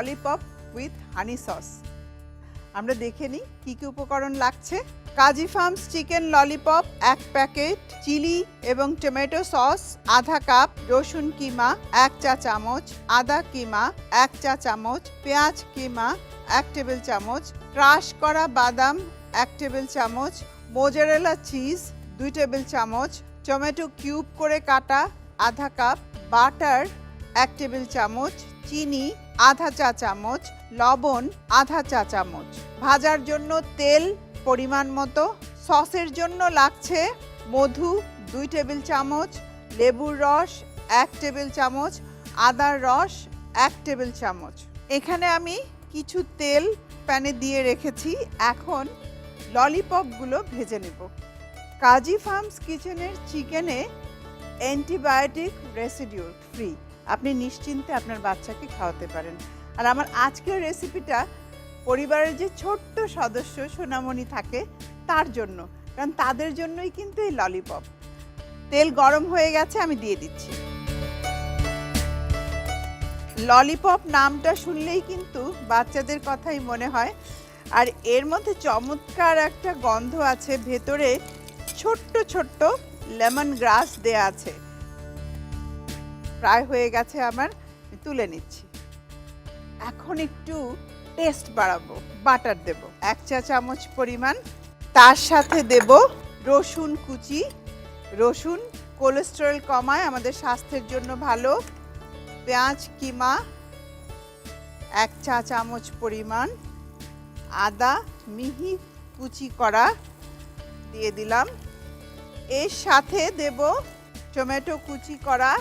Lollipop with honey sauce. আমরা দেখে নিই কী কী উপকরণ লাগছে। Kazi farms chicken lollipop 1 packet, chilli এবং টমেটো সস আধা কাপ, রসুন কিমা 1 চা চামচ, আদা কিমা 1 চা চামচ, পেঁয়াজ কিমা 1 টেবিল চামচ, ক্রাশ করা বাদাম 1 টেবিল চামচ, মোজারেলা চিজ 2 টেবিল চামচ, টমেটো কিউব করে কাটা আধা কাপ, বাটার 1 টেবিল চামচ, চিনি আধা চা চামচ, লবণ আধা চা চামচ, ভাজার জন্য তেল পরিমাণ মতো, সসের জন্য লাগছে মধু 2 টেবিল চামচ, লেবুর রস 1 টেবিল চামচ, আদার রস 1 টেবিল চামচ। এখানে আমি কিছু তেল প্যানে দিয়ে রেখেছি। এখন ললিপপগুলো ভেজে নেব। কাজী ফার্মস কিচেনের চিকেনে অ্যান্টিবায়োটিক রেসিডিউ ফ্রি, আপনি নিশ্চিন্তে আপনার বাচ্চাকে খাওয়াতে পারেন। আর আমার আজকের রেসিপিটা পরিবারের যে ছোট্ট সদস্য সোনামণি থাকে তার জন্য, কারণ তাদের জন্যই কিন্তু এই ললিপপ। তেল গরম হয়ে গেছে, আমি দিয়ে দিচ্ছি। ললিপপ নামটা শুনলেই কিন্তু বাচ্চাদের কথাই মনে হয়। আর এর মধ্যে চমৎকার একটা গন্ধ আছে, ভেতরে ছোট্ট ছোট্ট লেমন গ্রাস দেয়া আছে। প্রায় হয়ে গেছে আমার, তুলে নিচ্ছি। এখন একটু টেস্ট বাড়াবো, বাটার দেব 1 চা চামচ পরিমাণ। তার সাথে দেব রসুন কুচি। রসুন কোলেস্টেরল কমায়, আমাদের স্বাস্থ্যের জন্য ভালো। পেঁয়াজ কিমা 1 চা চামচ পরিমাণ, আদা মিহি কুচি করা দিয়ে দিলাম। এর সাথে দেব টমেটো কুচি করা।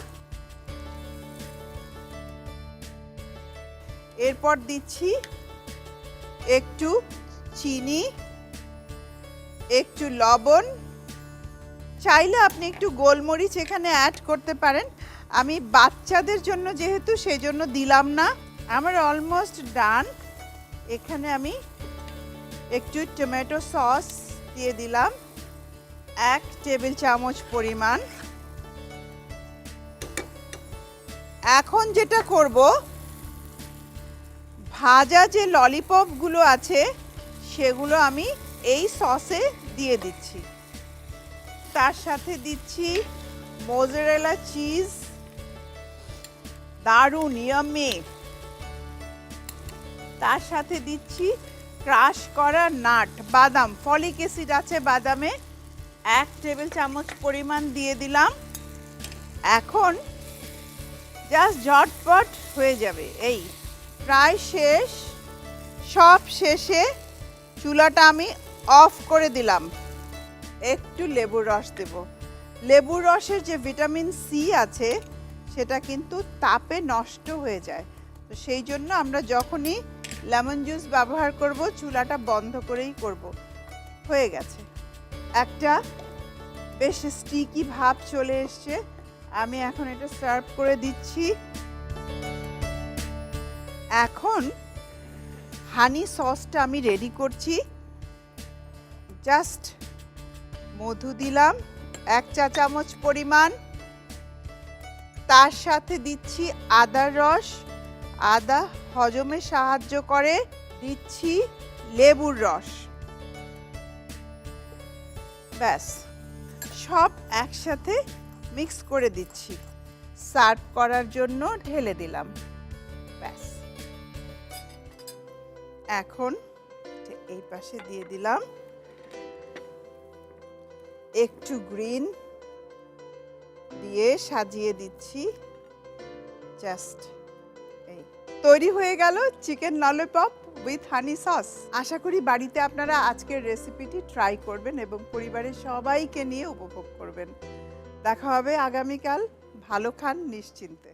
এরপর দিচ্ছি একটু চিনি, একটু লবণ, চাইলে আপনি একটু গোলমরিচ এখানে অ্যাড করতে পারেন। আমি বাচ্চাদের জন্য যেহেতু, সেই জন্য দিলাম না। আমার অলমোস্ট ডান। এখানে আমি একটু টমেটো সস দিয়ে দিলাম 1 টেবিল চামচ পরিমাণ। এখন যেটা করব, ভাজা যে ললিপপগুলো আছে সেগুলো আমি এই সসে দিয়ে দিচ্ছি। তার সাথে দিচ্ছি মোজারেলা চিজ, দারুণ ইয়াম্মি। তার সাথে দিচ্ছি ক্রাশ করা নাট, বাদাম, ফলিক অ্যাসিড আছে বাদামে, 1 টেবিল চামচ পরিমাণ দিয়ে দিলাম। এখন জাস্ট ঝটপট হয়ে যাবে। এই প্রায় শেষ, সব শেষে চুলাটা আমি অফ করে দিলাম। একটু লেবুর রস দেব। লেবুর রসের যে ভিটামিন সি আছে সেটা কিন্তু তাপে নষ্ট হয়ে যায়, তো সেই জন্য আমরা যখনই লেমন জুস ব্যবহার করব চুলাটা বন্ধ করেই করব। হয়ে গেছে, একটা বেশ স্টিকি ভাব চলে এসছে। আমি এখন এটা সার্ভ করে দিচ্ছি। এখন হানি সসটা আমি রেডি করছি। জাস্ট মধু দিলাম 1 চা চামচ পরিমাণ। তার সাথে দিচ্ছি আদার রস, আদা হজমে সাহায্য করে। দিচ্ছি লেবুর রস। ব্যাস, সব একসাথে মিক্স করে দিচ্ছি। সার্ভ করার জন্য ঢেলে দিলাম। ব্যাস, এখন এই পাশে দিয়ে দিলাম একটু গ্রিন দিয়ে সাজিয়ে দিচ্ছি। জাস্ট এই তৈরি হয়ে গেল chicken lollipop with honey sauce. আশা করি বাড়িতে আপনারা আজকের রেসিপিটি ট্রাই করবেন এবং পরিবারের সবাইকে নিয়ে উপভোগ করবেন। দেখা হবে আগামীকাল। ভালো খান নিশ্চিন্তে।